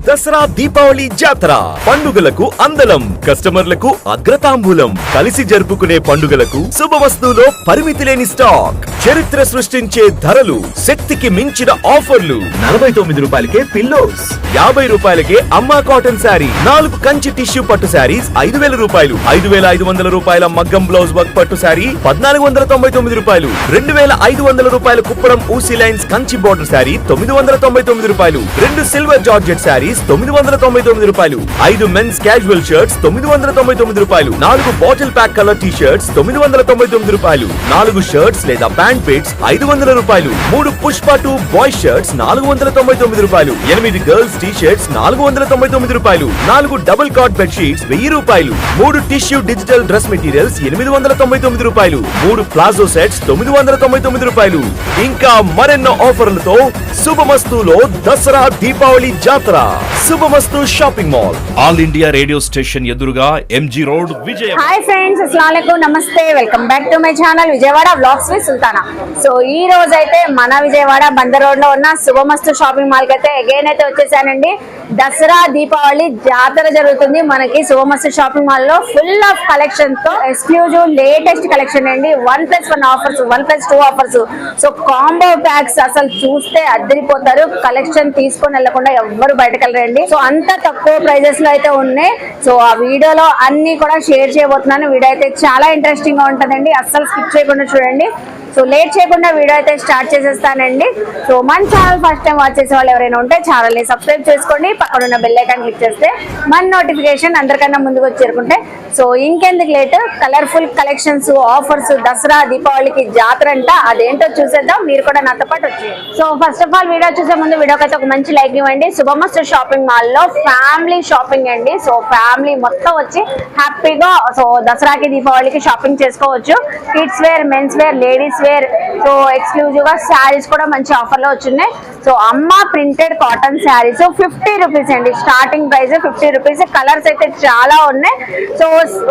దసరా దీపావళి జాతర పండుగలకు అందలం కస్టమర్లకు అగ్రతాంబూలం కలిసి జరుపుకునే పండుగలకు శుభవస్తువులో పరిమితి లేని స్టాక్ చరిత్ర సృష్టించే ధరలు శక్తికి మించిన ఆఫర్లు 49 రూపాయలకే పిల్లోస్ 50 రూపాయలకే అమ్మా కాటన్ శారీ 4 కంచి టిష్యూ పట్టు శారీస్ 5000 రూపాయలు 5500 రూపాయల మగ్గం బ్లౌజ్ వర్క్ పట్టు శారీ 1499 రూపాయలు 2500 రూపాయల కుప్పడం ఊసి లైన్స్ కంచి బోర్డర్ శారీ 999 రూపాయలు 2 సిల్వర్ జార్జెట్ శారీస్ 999 రూపాయలు 5 మెన్స్ క్యాజువల్ షర్ట్స్ 999 రూపాయలు 4 bottle pack colour T shirts 999 రూపాయలు 4 షర్ట్స్ లేదా ప్యాంట్ పిట్స్ 500 రూపాయలు 3 పుష్ప 2 బాయ్ షర్ట్స్ 499 రూపాయలు 8 గర్ల్స్ టీ షర్ట్స్ 499 రూపాయలు 4 డబుల్ కాట్ బెడ్ షీట్స్ 1000 రూపాయలు 3 టిష్యూ డిజిటల్ డ్రెస్ మెటీరియల్స్ 899 రూపాయలు 3 ప్లాజో సెట్స్ 999 రూపాయలు ఇంకా మరెన్నో ఆఫర్లతో శుభమస్తులో దసరా దీపావళి జాతర Shubhamastu shopping mall all India radio station ఎదురుగా MG road Vijayawada. Hi friends, అస్సలాము అలైకుం, నమస్తే, welcome back to my channel Vijayawada vlogs with Sultana. So ఈ రోజు అయితే మన విజయవాడ బందర్ రోడ్ లో ఉన్న శుభమస్తు షాపింగ్ మాల్ కి అయితే అగైన్ అయితే వచ్చేసానండి. దసరా దీపావళి జాతర జరుగుతుంది మనకి శుభమస్తు షాపింగ్ మాల్ లో. ఫుల్ ఆఫ్ కలెక్షన్ తో ఎక్స్క్లూజివ్ లేటెస్ట్ కలెక్షన్ అండి. 1+1 offers, 1+2 offers. So combo packs అసలు చూస్తే అద్దరిపోతారు. కలెక్షన్ తీసుకొని వెళ్లకుండా ఎవ్వరు బయటకు వెళ్ళరండి. సో అంత తక్కువ ప్రైజెస్ లో అయితే ఉన్నాయి. సో ఆ వీడియోలో అన్ని కూడా షేర్ చేయబోతున్నాను. వీడియో అయితే చాలా ఇంట్రెస్టింగ్ గా ఉంటుందండి, అస్సలు స్కిప్ చేయకుండా చూడండి. సో లేట్ చేయకుండా వీడియో అయితే స్టార్ట్ చేసేస్తానండి. సో మన ఛానల్ ఫస్ట్ టైం వాచ్ చేసే వాళ్ళు ఎవరైనా ఉంటే ఛానల్ ని సబ్స్క్రైబ్ చేసుకోండి, పక్కన ఉన్న బెల్ ఐకాన్ క్లిక్ చేస్తే మన నోటిఫికేషన్ అందరికన్నా ముందుకు వచ్చి చేరుకుంటే. సో ఇంకెందుకు late, colourful collections, offers, Dasara దీపావళికి జాతర అంట, అదేంటో చూసేద్దాం. మీరు కూడా నాతో పాటు వచ్చేయండి. So first of all video చూసే ముందు వీడియోకి అయితే ఒక మంచి లైక్ ఇవ్వండి. శుభమస్తు షాపింగ్ మాల్ లో ఫ్యామిలీ షాపింగ్ అండి. సో ఫ్యామిలీ మొత్తం వచ్చి హ్యాపీగా సో దసరాకి దీపావళికి షాపింగ్ చేసుకోవచ్చు. Kids wear, men's wear, ladies wear, so exclusive గా శారీస్ కూడా మంచి ఆఫర్ లో వచ్చినాయి. సో అమ్మ ప్రింటెడ్ కాటన్ శారీస్ 50 రూపీస్ అండి, స్టార్టింగ్ ప్రైస్ 50 రూపీస్. కలర్స్ అయితే చాలా ఉన్నాయి. సో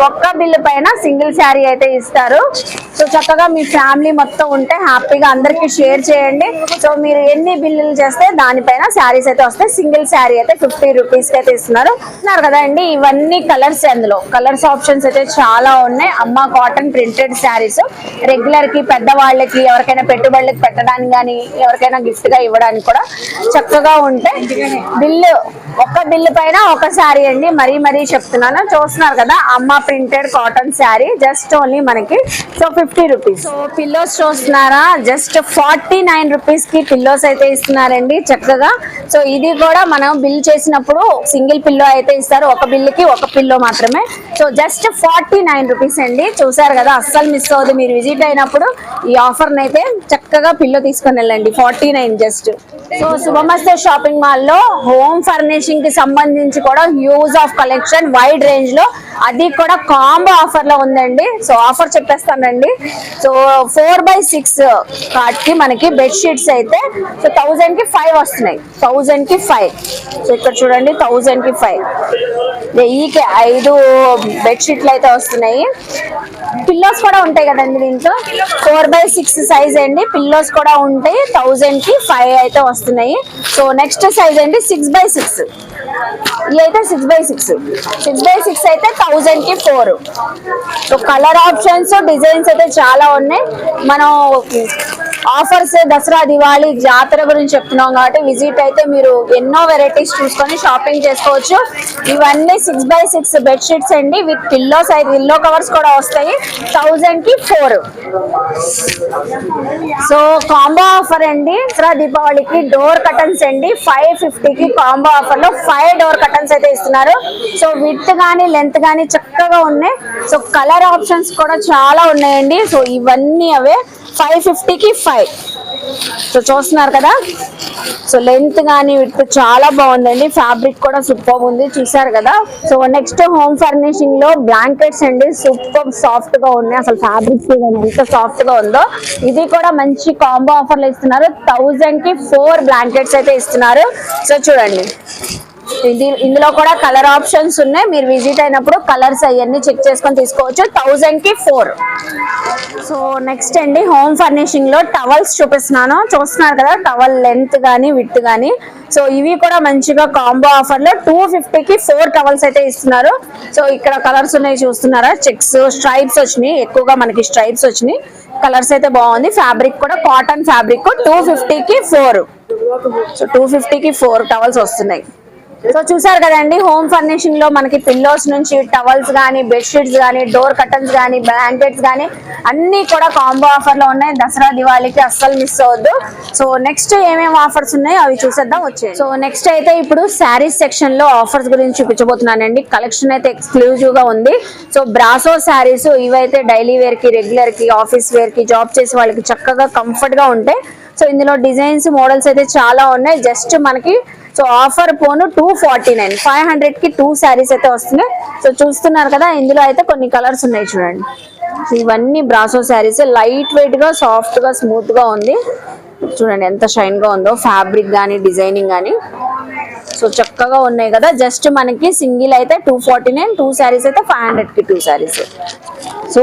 ఒక్క బిల్లు పైన సింగిల్ శారీ అయితే ఇస్తారు. సో చక్కగా మీ ఫ్యామిలీ మొత్తం ఉంటే హ్యాపీగా అందరికి షేర్ చేయండి. సో మీరు ఎన్ని బిల్లులు చేస్తే దానిపైన శారీస్ అయితే వస్తాయి. సింగిల్ శారీ అయితే 50 రూపీస్ కి అయితే ఇస్తున్నారు కదా అండి. ఇవన్నీ కలర్స్, అందులో కలర్స్ ఆప్షన్స్ అయితే చాలా ఉన్నాయి. అమ్మ కాటన్ ప్రింటెడ్ శారీస్ రెగ్యులర్ కి, పెద్దవాళ్ళకి, ఎవరికైనా పెట్టుబడులకు పెట్టడానికి కానీ, ఎవరికైనా గిఫ్ట్ గా ఇవ్వడానికి కూడా చక్కగా ఉంటాయి. బిల్లు ఒక్క బిల్లు పైన ఒక శారీ అండి, మరీ చెప్తున్నాను. చూస్తున్నారు కదా, అమ్మ printed cotton sari just only మనకి సో 50 రూపీస్. సో పిల్లోస్ చూస్తున్నారా, జస్ట్ 49 రూపీస్ కి పిల్లోస్ అయితే ఇస్తున్నారండి చక్కగా. సో ఇది కూడా మనం బిల్ చేసినప్పుడు సింగిల్ పిల్లో అయితే ఇస్తారు, ఒక బిల్లుకి ఒక పిల్లో మాత్రమే. సో జస్ట్ 49 రూపీస్ అండి. చూసారు కదా, అస్సలు మిస్ అవ్వదు. మీరు విజిట్ అయినప్పుడు ఈ ఆఫర్ అయితే చక్కగా పిల్లో తీసుకొని వెళ్ళండి. 49 just. So Shubhamastu shopping mall లో హోమ్ ఫర్నిషింగ్ కి సంబంధించి కూడా huge of collection wide range లో, అది కూడా కాంబో ఆఫర్ లో ఉందండి. సో ఆఫర్ చెప్పేస్తానండి. సో 4/6 కార్డ్ కి మనకి బెడ్ షీట్స్ అయితే సో 1000 కి 5 వస్తున్నాయి. 1000 కి 5. సో ఇక్కడ చూడండి, 1000 కి 5, 1000కి 5 బెడ్ షీట్లు అయితే వస్తున్నాయి. పిల్లోస్ కూడా ఉంటాయి కదండి దీంట్లో. 4/6 సైజ్ అండి, పిల్లోస్ కూడా ఉంటాయి. 1000 కి 5 అయితే వస్తున్నాయి. సో నెక్స్ట్ సైజ్ అండి 6/6. ఇవి అయితే 6/6. 6/6 అయితే 1000 కి 4. సో కలర్ ఆప్షన్స్, డిజైన్స్ అయితే చాలా ఉన్నాయి. మనం ఆఫర్స్ దసరా దివాళీ జాతర గురించి చెప్తున్నాం కాబట్టి విజిట్ అయితే మీరు ఎన్నో వెరైటీస్ చూసుకొని షాపింగ్ చేసుకోవచ్చు. ఇవన్నీ 6/6 బెడ్ షీట్స్ అండి, విత్ పిల్లోస్ అయితే పిల్లో కవర్స్ కూడా వస్తాయి. 1000 కి 4. సో కాంబో ఆఫర్ అండి దసరా దీపావళికి. డోర్ కర్టన్స్ అండి 550 కి కాంబో ఆఫర్ లో 5 డోర్ కర్టన్స్ అయితే ఇస్తున్నారు. సో విత్ గానీ లెంత్ గానీ చక్కగా ఉన్నాయి. సో కలర్ ఆప్షన్స్ కూడా చాలా ఉన్నాయండి. సో ఇవన్నీ అవే 550 కి 5. సో చూస్తున్నారు కదా, సో లెంత్ గానీ విత్ చాలా బాగుందండి. ఫ్యాబ్రిక్ కూడా సూపర్ ఉంది, చూసారు కదా. సో నెక్స్ట్ హోమ్ ఫర్నిషింగ్ లో బ్లాంకెట్స్ అండి, సూపర్ సాఫ్ట్ గా ఉన్నాయి. అసలు ఫ్యాబ్రిక్ ఎంత సాఫ్ట్ గా ఉందో. ఇది కూడా మంచి కాంబో ఆఫర్ లో ఇస్తున్నారు. 1000 కి 4 బ్లాంకెట్స్ అయితే ఇస్తున్నారు. సో చూడండి, ఇందులో కూడా కలర్ ఆప్షన్స్ ఉన్నాయి, మీరు విజిట్ అయినప్పుడు కలర్స్ అవన్నీ చెక్ చేసుకొని తీసుకోవచ్చు. 1000 కి 4. సో నెక్స్ట్ అండి హోమ్ ఫర్నిషింగ్ లో టవల్స్ చూపిస్తున్నాను. చూస్తున్నారు కదా టవల్ లెంత్ గానీ విడ్త్ గానీ. సో ఇవి కూడా మంచిగా కాంబో ఆఫర్ లో 250 కి 4 టవల్స్ అయితే ఇస్తున్నారు. సో ఇక్కడ కలర్స్ ఉన్నాయి చూస్తున్నారా, చెక్స్ స్ట్రైప్స్ వచ్చినాయి, ఎక్కువగా మనకి స్ట్రైప్స్ వచ్చినాయి. కలర్స్ అయితే బాగుంది. ఫ్యాబ్రిక్ కూడా కాటన్ ఫ్యాబ్రిక్. 250 కి 4. సో 250 కి 4 టవల్స్ వస్తున్నాయి. సో చూసారు కదండి హోమ్ ఫర్నిషింగ్ లో మనకి పిల్లోస్ నుంచి టవల్స్ గానీ, బెడ్షీట్స్ గానీ, డోర్ కర్టన్స్ గానీ, బ్లాంకెట్స్ గానీ అన్ని కూడా కాంబో ఆఫర్ లో ఉన్నాయి. దసరా దివాళీకి అస్సలు మిస్ అవ్వద్దు. సో నెక్స్ట్ ఏమేమి ఆఫర్స్ ఉన్నాయో అవి చూసేద్దాం వచ్చేది. సో నెక్స్ట్ అయితే ఇప్పుడు శారీస్ సెక్షన్ లో ఆఫర్స్ గురించి చూపించబోతున్నానండి. కలెక్షన్ అయితే ఎక్స్క్లూజివ్ గా ఉంది. సో బ్రాసో శారీస్ ఇవైతే డైలీ వేర్ కి, రెగ్యులర్ కి, ఆఫీస్ వేర్ కి, జాబ్ చేసే వాళ్ళకి చక్కగా కంఫర్ట్ గా ఉంటాయి. సో ఇందులో డిజైన్స్ మోడల్స్ అయితే చాలా ఉన్నాయి. జస్ట్ మనకి సో ఆఫర్ పోను 249, 500 కి 2 శారీస్ అయితే వస్తున్నాయి. సో చూస్తున్నారు కదా ఇందులో అయితే కొన్ని కలర్స్ ఉన్నాయి చూడండి. ఇవన్నీ బ్రాసో శారీస్, లైట్ వెయిట్ గా, సాఫ్ట్ గా, స్మూత్ గా ఉంది. చూడండి ఎంత షైన్ గా ఉందో ఫ్యాబ్రిక్ గానీ, డిజైనింగ్ గానీ. సో చక్కగా ఉన్నాయి కదా. జస్ట్ మనకి సింగిల్ అయితే 249, 2 శారీస్ అయితే 500 కి 2 saris. So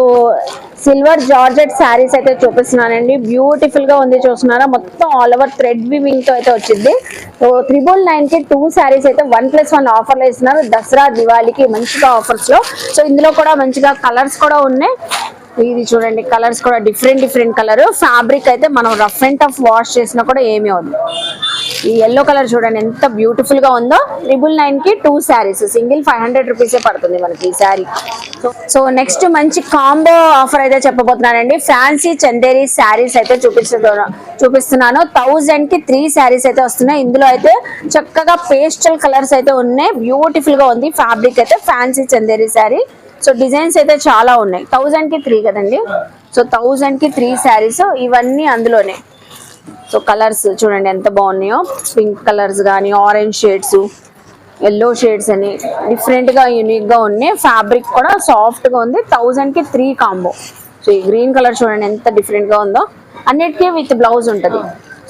silver georgette saris అయితే చూపిస్తున్నానండి. బ్యూటిఫుల్ గా ఉంది చూస్తున్నారా, మొత్తం ఆల్ ఓవర్ థ్రెడ్ వీవింగ్ తో అయితే వచ్చింది. సో 999 కి 2 శారీస్ అయితే 1+1 ఆఫర్ లో ఇస్తున్నారు దసరా దివాళీకి మంచిగా ఆఫర్స్ లో. సో ఇందులో కూడా మంచిగా కలర్స్ కూడా ఉన్నాయి. ఇది చూడండి కలర్స్ కూడా డిఫరెంట్ కలర్. ఫ్యాబ్రిక్ అయితే మనం రఫ్ అండ్ టఫ్ వాష్ చేసినా కూడా ఏమీ అవుతుంది. ఈ ఎల్లో కలర్ చూడండి ఎంత బ్యూటిఫుల్ గా ఉందో. 999 కి 2 శారీస్, సింగిల్ 500 రూపీసే పడుతుంది మనకి ఈ శారీ. సో నెక్స్ట్ మంచి కాంబో ఆఫర్ అయితే చెప్పబోతున్నానండి. ఫ్యాన్సీ చందేరి శారీస్ అయితే చూపిస్తున్నాను. 1000 కి 3 శారీస్ అయితే వస్తున్నాయి. ఇందులో అయితే చక్కగా పేస్టల్ కలర్స్ అయితే ఉన్నాయి. బ్యూటిఫుల్ గా ఉంది ఫ్యాబ్రిక్ అయితే. Fancy Chanderi sari. So designs అయితే చాలా ఉన్నాయి. 1000 కి 3 కదండి. సో 1000 కి 3 శారీస్ ఇవన్నీ అందులోనే. సో కలర్స్ చూడండి ఎంత బాగున్నాయో. పింక్ కలర్స్ కానీ, ఆరెంజ్ షేడ్స్, ఎల్లో షేడ్స్ అని డిఫరెంట్ గా యూనిక్ గా ఉన్నాయి. ఫ్యాబ్రిక్ కూడా సాఫ్ట్ గా ఉంది. 1000 కి 3 కాంబో. సో ఈ గ్రీన్ కలర్ చూడండి ఎంత డిఫరెంట్ గా ఉందో. అన్నిటికీ విత్ బ్లౌజ్ ఉంటది.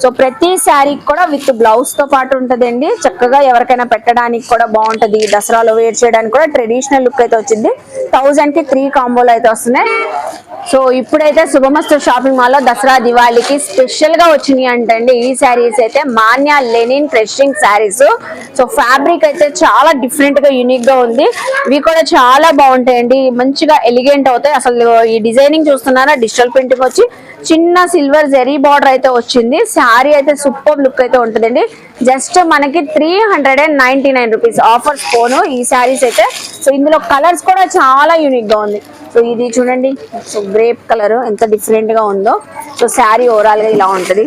సో ప్రతి శారీకి కూడా విత్ బ్లౌజ్ తో పాటు ఉంటదండి. చక్కగా ఎవరికైనా పెట్టడానికి కూడా బాగుంటది. దసరాలో వేర్ చేయడానికి కూడా ట్రెడిషనల్ లుక్ అయితే వచ్చింది. 1000 కి 3 కాంబోలు అయితే వస్తున్నాయి. సో ఇప్పుడైతే శుభమస్తు షాపింగ్ మాల్ లో దసరా దివాళీకి స్పెషల్ గా వచ్చినాయి అంటండి ఈ శారీస్ అయితే. Manya linen crushing saris. So fabric అయితే చాలా డిఫరెంట్ గా యూనిక్ గా ఉంది. ఇవి కూడా చాలా బాగుంటాయండి, మంచిగా ఎలిగెంట్ అవుతాయి. అసలు ఈ డిజైనింగ్ చూస్తున్నారా, డిజిటల్ ప్రింటింగ్ వచ్చి చిన్న సిల్వర్ జెరీ బార్డర్ అయితే వచ్చింది. శారీ అయితే సూపర్ లుక్ అయితే ఉంటుందండి. జస్ట్ మనకి 399 రూపీస్ ఆఫర్స్ పోను ఈ శారీస్ అయితే. సో ఇందులో కలర్స్ కూడా చాలా యూనిక్ గా ఉంది. సో ఇది చూడండి, సో గ్రేప్ కలర్ ఎంత డిఫరెంట్ గా ఉందో. సో శారీ ఓవరాల్ గా ఇలా ఉంటది.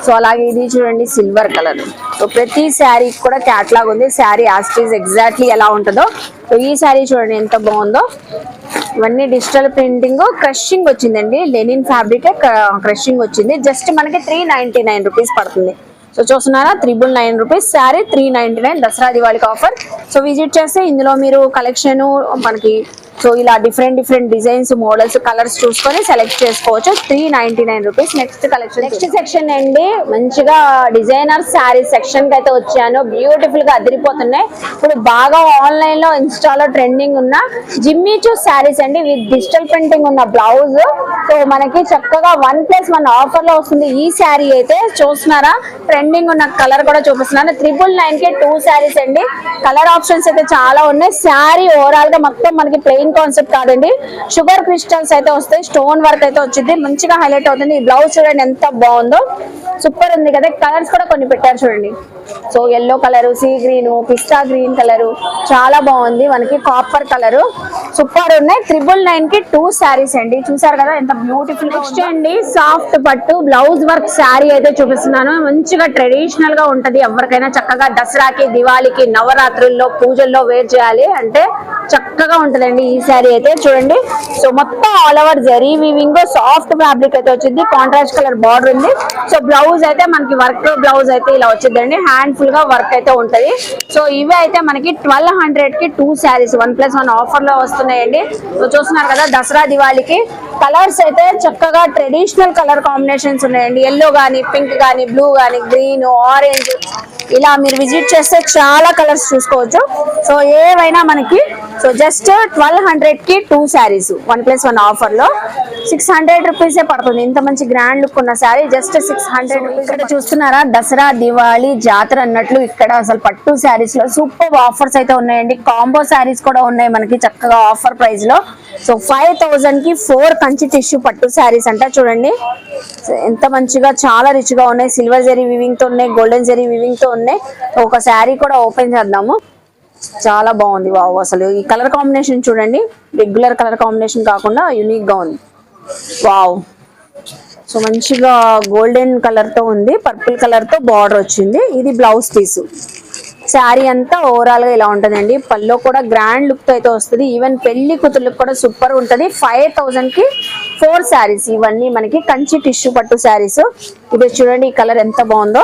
సో అలాగే ఇది చూడండి సిల్వర్ కలర్. సో ప్రతి శారీ కూడా క్యాట్లాగ్ ఉంది. శారీ యాస్టీస్ ఎగ్జాక్ట్లీ ఎలా ఉంటుందో. సో ఈ శారీ చూడండి ఎంత బాగుందో. ఇవన్నీ డిజిటల్ ప్రింటింగ్, క్రషింగ్ వచ్చిందండి. లెనిన్ ఫ్యాబ్రిక్ క్రషింగ్ వచ్చింది. జస్ట్ మనకి 399 రూపీస్ పడుతుంది. సో చూస్తున్నారా 999 రూపీస్ శారీ, 399 దసరా దివాళీకి ఆఫర్. సో విజిట్ చేస్తే ఇందులో మీరు కలెక్షన్ మనకి సో ఇలా డిఫరెంట్ డిజైన్స్, మోడల్స్, కలర్స్ చూసుకొని సెలెక్ట్ చేసుకోవచ్చు. 399 rupees. Next collection, next section అండి. మంచిగా డిజైనర్ శారీ సెక్షన్ కి అయితే వచ్చాను. బ్యూటిఫుల్ గా అదిరిపోతున్నాయి. ఇప్పుడు బాగా ఆన్లైన్ లో ఇన్స్టాలో ట్రెండింగ్ ఉన్న జిమ్మీచూ శారీస్ అండి, విత్ డిజిటల్ ప్రింటింగ్ ఉన్న బ్లౌజ్. సో మనకి చక్కగా 1+1 ఆఫర్ లో వస్తుంది ఈ శారీ అయితే. చూస్తున్నారా ట్రెండింగ్ ఉన్న కలర్ కూడా చూపిస్తున్నాను. 999 కి 2 శారీస్ అండి. కలర్ ఆప్షన్స్ అయితే చాలా ఉన్నాయి. శారీ ఓవరాల్ గా మొత్తం మనకి ప్లెయిన్ కాన్సెప్ట్ కాదండి, షుగర్ క్రిస్టల్స్ అయితే వస్తాయి. స్టోన్ వర్క్ అయితే వచ్చింది, మంచిగా హైలైట్ అవుతుంది. ఈ బ్లౌజ్ చూడండి ఎంత బాగుందో, సూపర్ ఉంది కదా. కలర్స్ కూడా కొన్ని పెట్టారు చూడండి. So yellow colour, sea green, పిస్తా గ్రీన్ కలర్ చాలా బాగుంది. మనకి కాపర్ కలర్ సూపర్ ఉన్నాయి. 999 కి 2 శారీస్ అండి. చూసారు కదా ఎంత బ్యూటిఫుల్. నెక్స్ట్ అండి సాఫ్ట్ పట్టు బ్లౌజ్ వర్క్ శారీ అయితే చూపిస్తున్నాను. మంచిగా ట్రెడిషనల్ గా ఉంటది. ఎవరికైనా చక్కగా దసరాకి, దివాళీకి, నవరాత్రుల్లో, పూజల్లో వేర్ చేయాలి అంటే చక్కగా ఉంటదండి ఈ శారీ అయితే. చూడండి సో మొత్తం all over zari weaving, soft fabric అయితే వచ్చింది. కాంట్రాస్ట్ కలర్ బార్డర్ ఉంది. సో బ్లౌజ్ అయితే మనకి వర్క్ బ్లౌజ్ అయితే ఇలా వచ్చిందండి. హ్యాండ్ ఫుల్ గా వర్క్ అయితే ఉంటది. సో ఇవి అయితే మనకి 1200 కి 2 శారీస్ 1+1 ఆఫర్ లో వస్తున్నాయండి. సో చూస్తున్నారు కదా దసరా దివాళీకి. కలర్స్ అయితే చక్కగా ట్రెడిషనల్ కలర్ కాంబినేషన్స్ ఉన్నాయండి. ఎల్లో గానీ, పింక్ గానీ, బ్లూ గానీ, గ్రీన్, ఆరెంజ్ ఇలా మీరు విజిట్ చేస్తే చాలా కలర్స్ చూసుకోవచ్చు. సో ఏవైనా మనకి సో జస్ట్ 1200 కి 2 శారీస్ 1+1 ఆఫర్ లో 600 రూపీసే పడుతుంది. ఇంత మంచి గ్రాండ్ లుక్ ఉన్న శారీ జస్ట్ 600 రూపీస్. ఇక్కడ చూస్తున్నారా దసరా దివాళీ జాతర అన్నట్లు ఇక్కడ అసలు పట్టు శారీస్ లో సూపర్ ఆఫర్స్ అయితే ఉన్నాయండి. కాంబో శారీస్ కూడా ఉన్నాయి మనకి చక్కగా ఆఫర్ ప్రైస్ లో. సో 5000 కి 4 కంచి టిష్యూ పట్టు శారీస్ అంట చూడండి ఎంత మంచిగా చాలా రిచ్ గా ఉన్నాయి. సిల్వర్ జరీ వివింగ్ తో ఉన్నాయి, గోల్డెన్ జరీ వివింగ్ తో ఉన్నాయి. ఒక శారీ కూడా ఓపెన్ చేద్దాము. చాలా బాగుంది. వావ్ అసలు ఈ కలర్ కాంబినేషన్ చూడండి, రెగ్యులర్ కలర్ కాంబినేషన్ కాకుండా యూనిక్ గా ఉంది. వావ్ సో మంచిగా గోల్డెన్ కలర్ తో ఉంది, పర్పుల్ కలర్ తో బార్డర్ వచ్చింది. ఇది బ్లౌజ్ పీస్. శారీ అంతా ఓవరాల్ గా ఇలా ఉంటుందండి. పల్లో కూడా గ్రాండ్ లుక్ తో అయితే వస్తుంది. ఈవెన్ పెళ్లి కూతుర్లకు కూడా సూపర్ ఉంటుంది. 5000 కి 4 శారీస్. ఇవన్నీ మనకి కంచి టిష్యూ పట్టు శారీస్. ఇది చూడండి ఈ కలర్ ఎంత బాగుందో.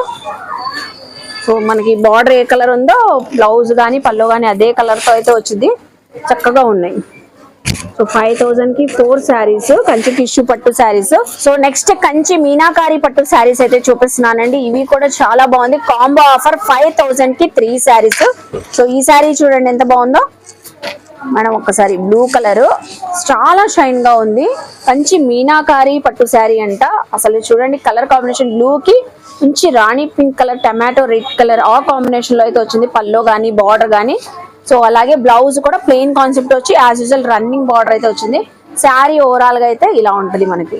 సో మనకి బార్డర్ ఏ కలర్ ఉందో బ్లౌజ్ కానీ పల్లో కానీ అదే కలర్ తో అయితే వచ్చింది. చక్కగా ఉన్నాయి. సో 5000 కి 4 శారీస్ కంచి టిష్యూ పట్టు శారీస్. సో నెక్స్ట్ కంచి మీనాకారి పట్టు శారీస్ అయితే చూపిస్తున్నానండి. ఇవి కూడా చాలా బాగుంది. కాంబో ఆఫర్ 5000 కి 3 శారీస్. సో ఈ శారీ చూడండి ఎంత బాగుందో. మనం ఒక్కసారి బ్లూ కలర్ చాలా షైన్ గా ఉంది. కంచి మీనాకారి పట్టు శారీ అంట. అసలు చూడండి కలర్ కాంబినేషన్ బ్లూ కి మంచి రాణి pink colour, tomato red colour ఆ కాంబినేషన్ లో అయితే వచ్చింది. పల్లో గానీ బార్డర్ గానీ. సో అలాగే బ్లౌజ్ కూడా ప్లెయిన్ కాన్సెప్ట్ వచ్చి యాజ్ యూజువల్ రన్నింగ్ బార్డర్ అయితే వచ్చింది. శారీ ఓవరాల్ గా అయితే ఇలా ఉంటది మనకి.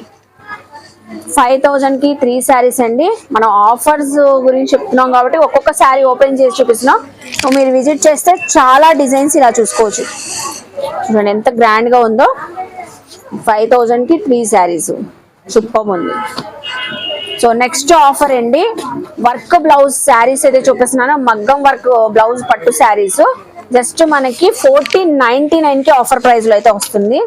5000 కి 3 శారీస్ అండి. మనం ఆఫర్స్ గురించి చెప్తున్నాం కాబట్టి ఒక్కొక్క శారీ ఓపెన్ చేసి చూపిస్తున్నాం. సో మీరు విజిట్ చేస్తే చాలా డిజైన్స్ ఇలా చూసుకోవచ్చు. చూడండి ఎంత గ్రాండ్ గా ఉందో. 5000 కి 3 శారీస్ సూపర్ ఉంది. సో నెక్స్ట్ ఆఫర్ అండి, వర్క్ బ్లౌజ్ శారీస్ అయితే చూపిస్తున్నాను. మగ్గం వర్క్ బ్లౌజ్ పట్టు శారీస్ జస్ట్ మనకి 1499 కి ఆఫర్ ప్రైస్ లో అయితే వస్తుంది.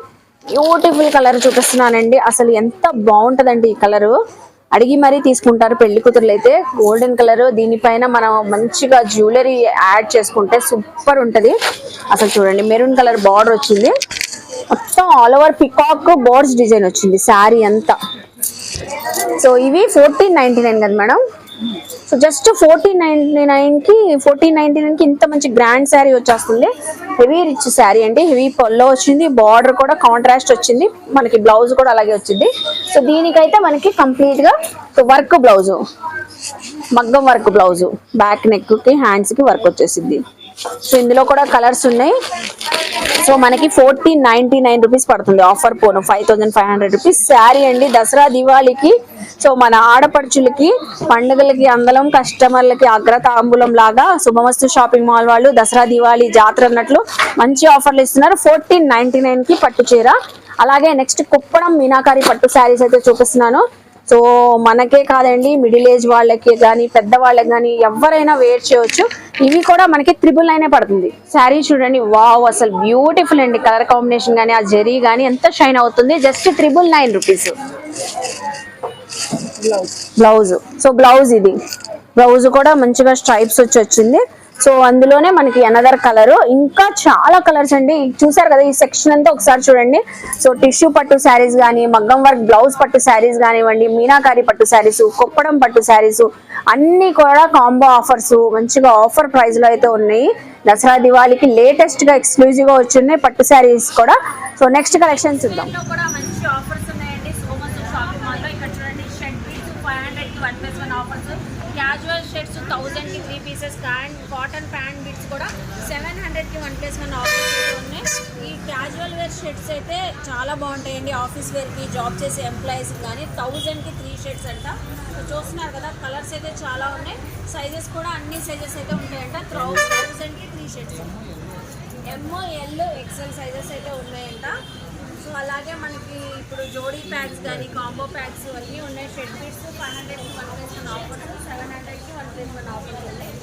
బ్యూటిఫుల్ కలర్ చూపిస్తున్నానండి. అసలు ఎంత బాగుంటదండి ఈ కలర్. అడిగి మరీ తీసుకుంటారు పెళ్లి కూతుర్లు అయితే. గోల్డెన్ కలర్ దీనిపైన మనం మంచిగా జ్యువెలరీ యాడ్ చేసుకుంటే సూపర్ ఉంటది. అసలు చూడండి మెరూన్ కలర్ బార్డర్ వచ్చింది. మొత్తం all over peacock boards design వచ్చింది శారీ అంతా. సో ఇవి 1499 కదా మేడం. సో జస్ట్ 1499 కి ఇంత మంచి గ్రాండ్ శారీ వచ్చేస్తుంది. హెవీ రిచ్ శారీ అండి. హెవీ పల్లో వచ్చింది, బార్డర్ కూడా కాంట్రాస్ట్ వచ్చింది, మనకి బ్లౌజ్ కూడా అలాగే వచ్చింది. సో దీనికైతే మనకి కంప్లీట్ గా వర్క్ బ్లౌజ్, మగ్గం వర్క్ బ్లౌజ్, బ్యాక్ నెక్ కి హ్యాండ్స్ కి వర్క్ వచ్చేసింది. సో ఇందులో కూడా కలర్స్ ఉన్నాయి. సో మనకి 1499 రూపీస్ పడుతుంది ఆఫర్ పోను. 5500 రూపీస్ శారీ అండి. దసరా దివాళీకి సో మన ఆడపడుచులకి పండుగలకి అందలం, కస్టమర్లకి అగ్రతాంబూలం లాగా శుభమస్తు షాపింగ్ మాల్ వాళ్ళు దసరా దివాళీ జాతర అన్నట్లు మంచి ఆఫర్లు ఇస్తున్నారు. 1499 కి పట్టు చీర. అలాగే నెక్స్ట్ కుప్పడం మీనాకారి పట్టు శారీస్ అయితే చూపిస్తున్నాను. సో మనకే కాదండి, మిడిల్ ఏజ్ వాళ్ళకి కానీ పెద్ద వాళ్ళకి కానీ ఎవరైనా వేర్ చేయవచ్చు. ఇవి కూడా మనకి 999 పడుతుంది. శారీ చూడండి వావ్ అసలు బ్యూటిఫుల్ అండి. కలర్ కాంబినేషన్ కానీ ఆ జరీ కానీ ఎంత షైన్ అవుతుంది. Just 999 rupees blouse. So blouse ఇది బ్లౌజ్ కూడా మంచిగా స్ట్రైప్స్ వచ్చి వచ్చింది. సో అందులోనే మనకి అనదర్ కలర్, ఇంకా చాలా కలర్స్ అండి. చూసారు కదా ఈ సెక్షన్ అంతా ఒకసారి చూడండి. సో టిష్యూ పట్టు శారీస్ కానీ, మగ్గం వర్క్ బ్లౌజ్ పట్టు శారీస్ కానివ్వండి, మీనాకారి పట్టు శారీస్, కొప్పడం పట్టు శారీస్ అన్ని కూడా కాంబో ఆఫర్స్ మంచిగా ఆఫర్ ప్రైస్ లో అయితే ఉన్నాయి. దసరా దివాళీకి లేటెస్ట్ గా ఎక్స్క్లూజివ్ గా వచ్చినాయి పట్టు శారీస్ కూడా. సో నెక్స్ట్ కలెక్షన్ చూద్దాం. క్యాజువల్ షర్ట్స్ 1000 కి 3 పీసెస్, కాటన్ ప్యాంట్ బిట్స్ కూడా 700 కి 1+1 ఆఫర్స్ ఉన్నాయి. ఈ క్యాజువల్ వేర్ షర్ట్స్ అయితే చాలా బాగుంటాయండి. ఆఫీస్ వేర్కి, జాబ్ చేసే ఎంప్లాయీస్ కానీ 1000 కి 3 షర్ట్స్ అంట. చూస్తున్నారు కదా కలర్స్ అయితే చాలా ఉన్నాయి. సైజెస్ కూడా అన్ని సైజెస్ అయితే ఉంటాయంట. 1000 కి 3 షర్ట్స్, ML XL సైజెస్ అయితే ఉన్నాయంట. సో అలాగే మనకి ఇప్పుడు జోడీ ప్యాక్స్ కానీ, కాంబో ప్యాక్స్ అన్నీ ఉన్నాయి. షర్ట్ బీట్స్ 500 కి 1+1 ఆఫర్స్, 700 కి 1+1 ఆఫర్స్ ఉన్నాయి.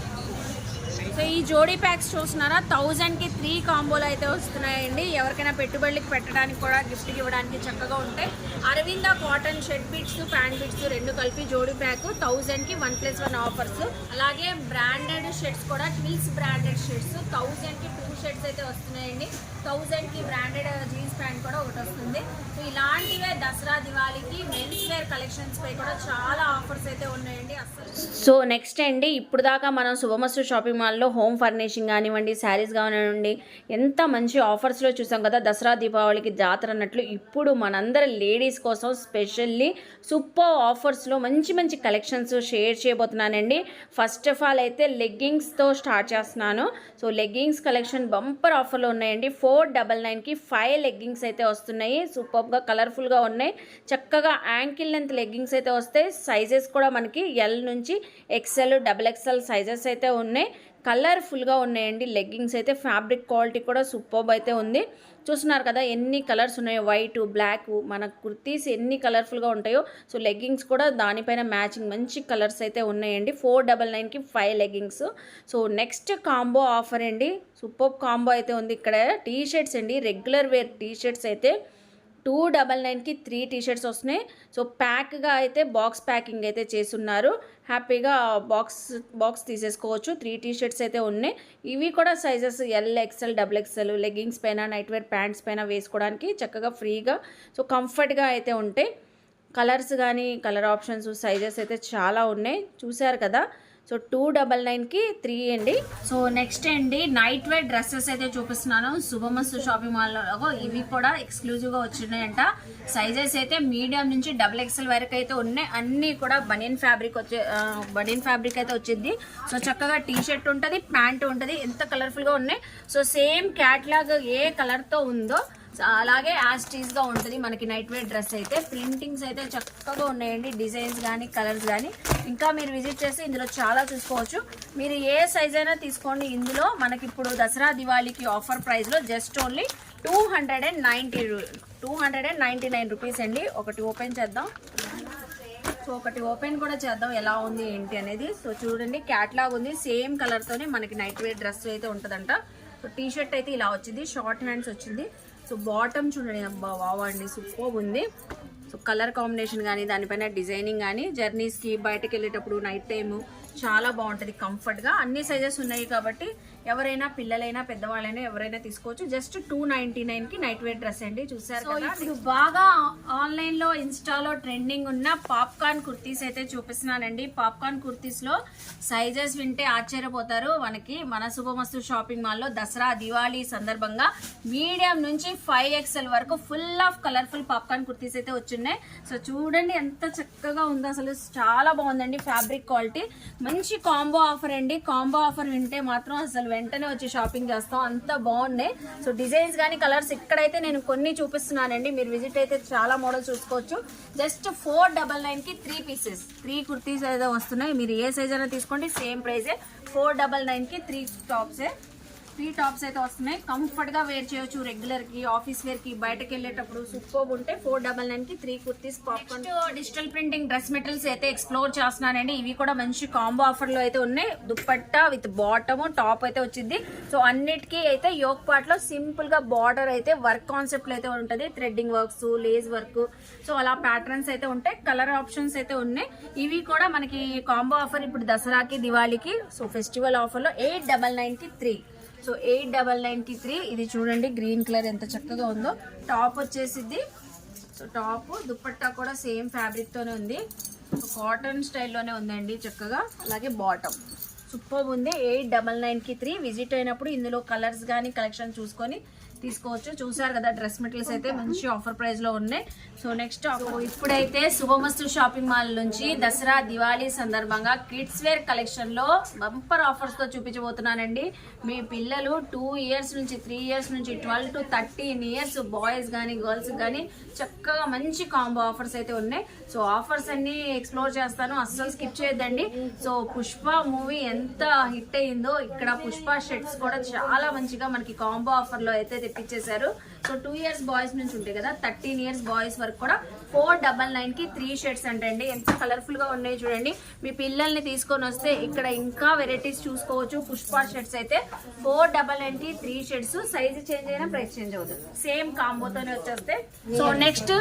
సో ఈ జోడీ ప్యాక్స్ చూస్తున్నారా 1000 కి 3 కాంబోలు అయితే వస్తున్నాయండి. ఎవరికైనా పెట్టుబడులకి పెట్టడానికి కూడా గిఫ్ట్కి ఇవ్వడానికి చక్కగా ఉంటాయి. Aravinda cotton shirt bits, pant bits రెండు కలిపి జోడీ ప్యాక్ 1000 కి 1+1 ఆఫర్స్. అలాగే బ్రాండెడ్ షర్ట్స్ కూడా ట్విల్స్ బ్రాండెడ్ షర్ట్స్ 1000 కి 2 షర్ట్స్ అయితే వస్తున్నాయండి. 1000 కి బ్రాండెడ్ జీన్స్ ప్యాంట్ కూడా ఒకటి వస్తుంది. సో ఇలాంటివే దసరా దివాళీకి మెన్స్ వేర్ కలెక్షన్స్ పై కూడా చాలా ఆఫర్స్ అయితే ఉన్నాయండి. అసలు సో నెక్స్ట్ అండి, ఇప్పుడు దాకా మనం శుభమస్తు షాపింగ్ మాల్లో హోమ్ ఫర్నిషింగ్ కానివ్వండి, శారీస్ కానివ్వండి, ఎంత మంచి ఆఫర్స్లో చూసాం కదా, దసరా దీపావళికి జాతర అన్నట్లు. ఇప్పుడు మనందరి లేడీస్ కోసం స్పెషల్లీ సూపర్ ఆఫర్స్లో మంచి మంచి కలెక్షన్స్ షేర్ చేయబోతున్నానండి. ఫస్ట్ ఆఫ్ ఆల్ అయితే లెగ్గింగ్స్తో స్టార్ట్ చేస్తున్నాను. సో లెగ్గింగ్స్ కలెక్షన్ బంపర్ ఆఫర్లో ఉన్నాయండి. 499కి 5 లెగ్గింగ్స్ అయితే వస్తున్నాయి. సూపర్గా కలర్ఫుల్గా ఉన్నాయి. చక్కగా యాంకిల్ లెంత్ లెగ్గింగ్స్ అయితే వస్తాయి. సైజెస్ కూడా మనకి ఎల్ నుంచి XL, XXL సైజెస్ అయితే ఉన్నాయి. కలర్ఫుల్గా ఉన్నాయండి లెగ్గింగ్స్ అయితే. ఫ్యాబ్రిక్ క్వాలిటీ కూడా సూపర్బ్ అయితే ఉంది. చూస్తున్నారు కదా ఎన్ని కలర్స్ ఉన్నాయో, వైట్, బ్లాక్, మన కుర్తీస్ ఎన్ని కలర్ఫుల్గా ఉంటాయో. సో లెగ్గింగ్స్ కూడా దానిపైన మ్యాచింగ్ మంచి కలర్స్ అయితే ఉన్నాయండి. 499కి 5 leggings. So next combo offer అండి, సూపర్ కాంబో అయితే ఉంది. ఇక్కడ టీ షర్ట్స్ అండి, రెగ్యులర్ వేర్ టీ షర్ట్స్ అయితే 299కి 3 టీ షర్ట్స్ వస్తున్నాయి. సో ప్యాక్గా అయితే బాక్స్ ప్యాకింగ్ అయితే చేస్తున్నారు. హ్యాపీగా బాక్స్ తీసేసుకోవచ్చు. 3 టీ షర్ట్స్ అయితే ఉన్నాయి. ఇవి కూడా sizes L, XL, XXL leggings పైన, నైట్ వేర్ ప్యాంట్స్ పైన వేసుకోవడానికి చక్కగా ఫ్రీగా, సో కంఫర్ట్గా అయితే ఉంటాయి. కలర్స్ కానీ కలర్ ఆప్షన్స్, సైజెస్ అయితే చాలా ఉన్నాయి. చూసారు కదా. సో 299కి 3 అండి. సో నెక్స్ట్ అండి, నైట్ వేర్ డ్రెస్సెస్ అయితే చూపిస్తున్నాను శుభమస్తు షాపింగ్ మాల్లో. ఇవి కూడా ఎక్స్క్లూజివ్గా వచ్చినాయంట. సైజెస్ అయితే మీడియం నుంచి XXL వరకు అయితే ఉన్నాయి. అన్నీ కూడా బనియన్ ఫ్యాబ్రిక్ అయితే వచ్చింది. సో చక్కగా టీ షర్ట్ ఉంటుంది, ప్యాంట్ ఉంటుంది. ఎంత కలర్ఫుల్గా ఉన్నాయి. సో సేమ్ క్యాట్లాగ్ ఏ కలర్తో ఉందో అలాగే యాస్టీస్గా ఉంటుంది మనకి నైట్ వేర్ డ్రెస్ అయితే. ప్రింటింగ్స్ అయితే చక్కగా ఉన్నాయండి, డిజైన్స్ కానీ కలర్స్ కానీ. ఇంకా మీరు విజిట్ చేసి ఇందులో చాలా చూసుకోవచ్చు. మీరు ఏ సైజ్ అయినా తీసుకోండి. ఇందులో మనకి ఇప్పుడు దసరా దివాళీకి ఆఫర్ ప్రైస్లో జస్ట్ ఓన్లీ 299 రూపీస్ అండి. ఒకటి ఓపెన్ చేద్దాం. సో ఒకటి ఓపెన్ కూడా చేద్దాం ఎలా ఉంది ఏంటి అనేది. సో చూడండి, క్యాట్లాగ్ ఉంది, సేమ్ కలర్తోనే మనకి నైట్ వేర్ డ్రెస్ అయితే ఉంటుందంట. సో టీ షర్ట్ అయితే ఇలా వచ్చింది, షార్ట్ హ్యాండ్స్ వచ్చింది. సో బాటమ్ చూడండి, అబ్బా వావ్ అండి, సూపర్ ఉంది. సో కలర్ కాంబినేషన్ కానీ దానిపైన డిజైనింగ్ కానీ జర్నీస్కి బయటకు వెళ్ళేటప్పుడు నైట్ టైము చాలా బాగుంటుంది కంఫర్ట్గా. అన్ని సైజెస్ ఉన్నాయి కాబట్టి ఎవరైనా పిల్లలైనా పెద్దవాళ్ళైనా ఎవరైనా తీసుకోవచ్చు. జస్ట్ 299కి నైట్ వేర్ డ్రెస్ అండి. చూసారు కదా. ఇప్పుడు బాగా ఆన్లైన్లో ఇన్స్టాలో ట్రెండింగ్ ఉన్న పాప్కార్న్ కుర్తీస్ అయితే చూపిస్తున్నానండి. పాప్కార్న్ కుర్తీస్లో సైజెస్ వింటే ఆశ్చర్యపోతారు. మన శుభమస్తు షాపింగ్ మాల్లో దసరా దివాళీ సందర్భంగా మీడియం నుంచి 5XL వరకు full of colourful popcorn kurtis అయితే వచ్చినాయి. సో చూడండి ఎంత చక్కగా ఉందో, అసలు చాలా బాగుందండి. ఫ్యాబ్రిక్ క్వాలిటీ మంచి కాంబో ఆఫర్ అండి. కాంబో ఆఫర్ వింటే మాత్రం అసలు వెంటనే వచ్చి షాపింగ్ చేస్తాం, అంత బాగున్నాయి. సో డిజైన్స్ కానీ కలర్స్ ఇక్కడైతే నేను కొన్ని చూపిస్తున్నానండి. మీరు విజిట్ అయితే చాలా మోడల్స్ చూసుకోవచ్చు. జస్ట్ 499కి 3 పీసెస్, 3 కుర్తీస్ అయితే వస్తున్నాయి. మీరు ఏ సైజ్ అయినా తీసుకోండి, సేమ్ ప్రైజే. 499కి 3 టాప్స్ అయితే వస్తున్నాయి. కంఫర్ట్ గా వేర్ చేయొచ్చు, రెగ్యులర్ కి, ఆఫీస్ వేర్ కి, బయటకు వెళ్ళేటప్పుడు సూపర్ ఉంటే 499కి 3 kurtis. Popcorn digital printing dress materials అయితే ఎక్స్ప్లోర్ చేస్తున్నానండి. ఇవి కూడా మంచి కాంబో ఆఫర్ లో అయితే ఉన్నాయి. దుప్పట్టా విత్ బాటమ్, టాప్ అయితే వచ్చింది. సో అన్నిటికీ అయితే యోక్ పార్ట్ లో సింపుల్ గా బార్డర్ అయితే వర్క్ కాన్సెప్ట్ లో అయితే ఉంటుంది. Threading works, lace work, so అలా ప్యాటర్న్స్ అయితే ఉంటాయి. కలర్ ఆప్షన్స్ అయితే ఉన్నాయి. ఇవి కూడా మనకి కాంబో ఆఫర్ ఇప్పుడు దసరాకి, దివాళీకి, సో ఫెస్టివల్ ఆఫర్ లో 899కి 3. సో 899కి 3. ఇది చూడండి గ్రీన్ కలర్ ఎంత చక్కగా ఉందో. టాప్ వచ్చేసిద్ది. సో టాప్, దుపట్టా కూడా సేమ్ ఫ్యాబ్రిక్ తోనే ఉంది. కాటన్ స్టైల్లోనే ఉందండి చక్కగా. అలాగే బాటమ్ సూపర్ ఉంది. 899కి 3. విజిట్ అయినప్పుడు ఇందులో కలర్స్ కానీ కలెక్షన్ చూసుకొని తీసుకోవచ్చు. చూసారు కదా, డ్రెస్ మెటీరియల్స్ అయితే మంచి ఆఫర్ ప్రైస్ లో ఉన్నాయి. సో నెక్స్ట్ ఇప్పుడైతే శుభమస్తు షాపింగ్ మాల్ నుంచి దసరా దివాళీ సందర్భంగా కిడ్స్ వేర్ కలెక్షన్ లో బంపర్ ఆఫర్స్ తో చూపించబోతున్నానండి. మీ పిల్లలు 2 ఇయర్స్ నుంచి 3 ఇయర్స్ నుంచి 12 to 13 ఇయర్స్ బాయ్స్ కానీ గర్ల్స్ కానీ చక్కగా మంచి కాంబో ఆఫర్స్ అయితే ఉన్నాయి. సో ఆఫర్స్ అన్ని ఎక్స్ప్లోర్ చేస్తాను, అస్సలు స్కిప్ చేయొద్దండి. సో పుష్ప మూవీ ఎంత హిట్ అయిందో, ఇక్కడ పుష్ప షర్ట్స్ కూడా చాలా మంచిగా మనకి కాంబో ఆఫర్ లో అయితే తెప్పించేశారు. సో 2 ఇయర్స్ బాయ్స్ నుంచి ఉంటాయి కదా, 13 ఇయర్స్ బాయ్స్ వరకు కూడా 499కి 3 షర్ట్స్ అంటండి. ఎంత కలర్ఫుల్ గా ఉన్నాయి చూడండి. మీ పిల్లల్ని తీసుకొని వస్తే ఇక్కడ ఇంకా వెరైటీస్ చూసుకోవచ్చు. పుష్ప షర్ట్స్ అయితే 499కి 3 షర్ట్స్. సైజ్ చేంజ్ అయినా ప్రైస్ చేంజ్ అవుతుంది, సేమ్ కాంబోతోనే వచ్చేస్తే. సో నెక్స్ట్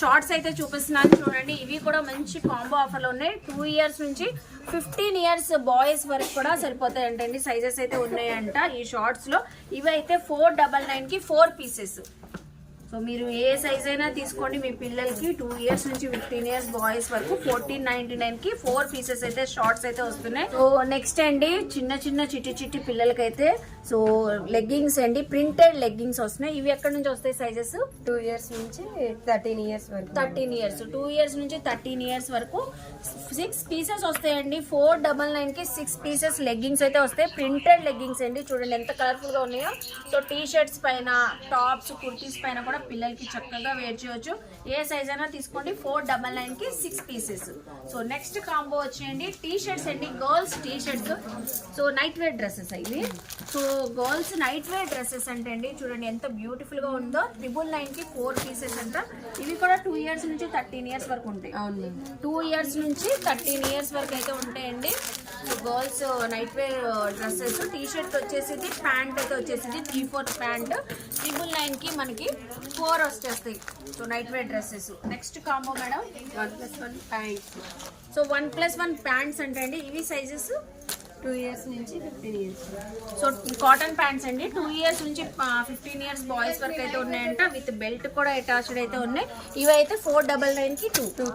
షార్ట్స్ అయితే చూపిస్తున్నాను చూడండి. ఇవి కూడా మంచి కాంబో ఆఫర్ లో ఉన్నాయి. 2 ఇయర్స్ నుంచి 15 ఇయర్స్ బాయ్స్ వరకు కూడా సరిపోతాయి అంటండి. సైజెస్ అయితే ఉన్నాయంట ఈ షార్ట్స్ లో. ఇవి అయితే 499కి 4 పీసెస్. సో మీరు ఏ సైజ్ అయినా తీసుకోండి మీ పిల్లలకి 2 ఇయర్స్ నుంచి 15 ఇయర్స్ బాయ్స్ వరకు 1499 కి 4 పీసెస్ అయితే షార్ట్స్ అయితే వస్తున్నాయి. సో నెక్స్ట్ అండి చిన్న చిట్టి పిల్లలకైతే సో లెగ్గింగ్స్ అండి, ప్రింటెడ్ లెగ్గింగ్స్ వస్తున్నాయి. ఇవి ఎక్కడి నుంచి వస్తాయి సైజెస్? 2 ఇయర్స్ నుంచి 13 ఇయర్స్ వరకు. 13 ఇయర్స్ 2 ఇయర్స్ నుంచి 13 ఇయర్స్ వరకు 6 పీసెస్ వస్తాయండి. 499 కి 6 పీసెస్ లెగ్గింగ్స్ అయితే వస్తాయి. ప్రింటెడ్ లెగ్గింగ్స్ అండి, చూడండి ఎంత కలర్ఫుల్ గా ఉన్నాయో. సో టీ షర్ట్స్ పైన, టాప్స్, కుర్తీస్ పైన కూడా పిల్లలకి చక్కగా వేర్ చేయొచ్చు. ఏ సైజ్ అయినా తీసుకోండి. 499 కి 6 పీసెస్. సో నెక్స్ట్ కాంబో వచ్చేయండి టీ షర్ట్స్ అండి, girls T shirts. So night wear dresses ఇవి. So girls night wear dresses అంటే అండి చూడండి ఎంత బ్యూటిఫుల్ గా ఉందో. 999 కి 4 పీసెస్ అంట. ఇవి కూడా 2 ఇయర్స్ నుంచి 13 ఇయర్స్ వరకు ఉంటాయి. 2 ఇయర్స్ నుంచి 13 ఇయర్స్ వరకు అయితే ఉంటాయండి. So girls night wear dresses. T shirt వచ్చేసింది, ప్యాంట్ అయితే వచ్చేసింది 3/4 ప్యాంట్. 999 కి మనకి 4 వచ్చేస్తాయి. So night wear dresses. Next combo madam 1+1 pants. So 1+1 pants అంటే అండి ఇవి సైజెస్ 2 ఇయర్స్ నుంచి 15 ఇయర్స్. సో కాటన్ ప్యాంట్స్ అండి 2 ఇయర్స్ నుంచి 15 ఇయర్స్ బాయ్స్ వరకు అయితే ఉన్నాయంట. విత్ బెల్ట్ కూడా అటాచ్డ్ అయితే ఉన్నాయి. ఇవి అయితే 499 కి 2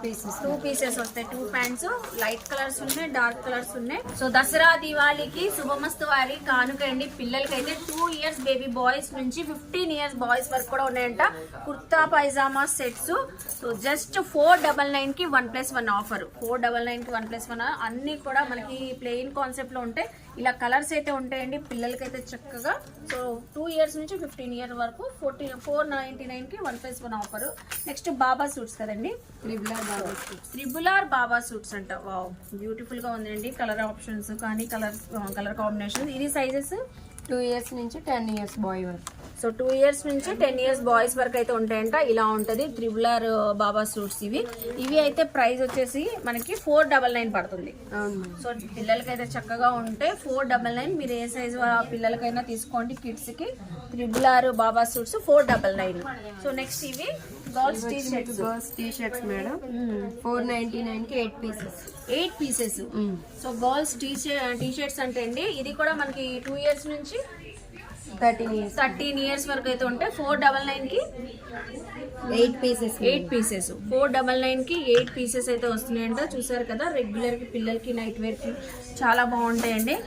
పీసెస్ వస్తాయి. 2 ప్యాంట్స్ లైట్ కలర్స్ ఉన్నాయి, డార్క్ కలర్స్ ఉన్నాయి. సో దసరా దివాళీకి శుభమస్తు వారి కానుక అండి. పిల్లలకి అయితే 2 ఇయర్స్ బేబీ బాయ్స్ నుంచి 15 ఇయర్స్ బాయ్స్ వరకు కూడా ఉన్నాయంట. Kurta pyjama sets. So just 499 కి 1+1 ఆఫర్. 499 కి 1+1 అన్ని కూడా మనకి ప్లెయిన్ కాన్సెప్ట్ లో ఉంటాయి. ఇలా కలర్స్ అయితే ఉంటాయండి పిల్లలకైతే చక్కగా. సో 2 ఇయర్స్ నుంచి 15 ఇయర్ వరకు 499 కి 1+1 ఆఫర్. నెక్స్ట్ బాబా సూట్స్ కదండి, త్రిబులార్ బాబా సూట్స్ అంట. వావ్ బ్యూటిఫుల్ గా ఉందండి. కలర్ ఆప్షన్స్ కానీ కలర్ కాంబినేషన్. ఇది సైజెస్ 2 ఇయర్స్ నుంచి 10 ఇయర్స్ బాయ్ వరకు. సో 2 ఇయర్స్ నుంచి 10 ఇయర్స్ బాయ్స్ వరకు అయితే ఉంటాయంట. ఇలా ఉంటది త్రిబులార్ బాబా సూట్స్. ఇవి అయితే ప్రైస్ వచ్చేసి మనకి 499 పడుతుంది. సో పిల్లలకైతే చక్కగా ఉంటే 499. మీరు ఏ సైజ్ పిల్లలకైనా తీసుకోండి. కిడ్స్ కి త్రిబులార్ బాబా సూట్స్ 499. సో నెక్స్ట్ ఇవి గర్ల్స్ టీ షర్ట్స్ మేడం 499 కి 8 pieces. So girls T shirts అంటే అండి ఇది కూడా మనకి 2 ఇయర్స్ నుంచి 13 ఇయర్స్ వరకు అయితే ఉంటాయి. 499 కి 8 పీసెస్. 499 కి 8 పీసెస్ అయితే వస్తున్నాయంట. చూసారు కదా, రెగ్యులర్ కి పిల్లలకి నైట్ వేర్ కి చాలా బాగుంటాయండి.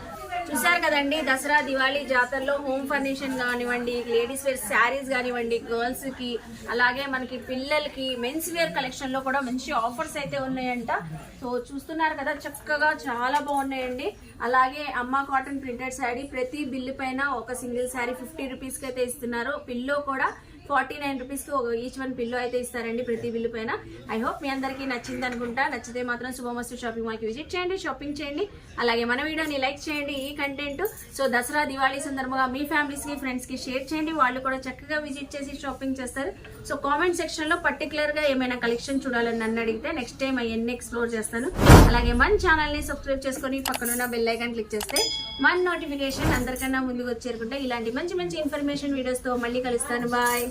చూసారు కదండి, దసరా దివాళీ జాతరలో హోమ్ ఫర్నిషన్ కానివ్వండి, లేడీస్ వేర్ శారీస్ కానివ్వండి, గర్ల్స్ కి అలాగే మనకి పిల్లలకి మెన్స్ వేర్ కలెక్షన్ లో కూడా మంచి ఆఫర్స్ అయితే ఉన్నాయంట. సో చూస్తున్నారు కదా చక్కగా చాలా బాగున్నాయండి. అలాగే అమ్మ కాటన్ ప్రింటెడ్ శారీ ప్రతి బిల్లు పైన ఒక సింగిల్ శారీ 50 రూపీస్ కి అయితే ఇస్తున్నారు. పిల్లో కూడా 49 రూపీస్ కి ఈచ్ వన్ పిల్లో అయితే ఇస్తారండి ప్రతి బిల్లు పైన. ఐ హోప్ మీ అందరికీ నచ్చింది అనుకుంటా. నచ్చితే మాత్రం శుభమస్తు షాపింగ్ మాల్కి విజిట్ చేయండి, షాపింగ్ చేయండి. అలాగే మన వీడియోని లైక్ చేయండి. ఈ కంటెంట్ సో దసరా దివాళీ సందర్భంగా మీ ఫ్యామిలీస్ కి ఫ్రెండ్స్ కి షేర్ చేయండి. వాళ్ళు కూడా చక్కగా విజిట్ చేసి షాపింగ్ చేస్తారు. సో కామెంట్ సెక్షన్ లో పర్టికులర్ గా ఏమైనా కలెక్షన్ చూడాలని నన్ను అడిగితే నెక్స్ట్ టైం అవన్నీ ఎక్స్ప్లోర్ చేస్తాను. అలాగే మన ఛానల్ ని సబ్స్క్రైబ్ చేసుకుని పక్కనున్న బెల్ ఐకాన్ క్లిక్ చేస్తే మన నోటిఫికేషన్ అందరికన్నా ముందుకు వచ్చేరుకుంటే ఇలాంటి మంచి ఇన్ఫర్మేషన్ వీడియోస్ తో మళ్ళీ కలుస్తాను. బాయ్.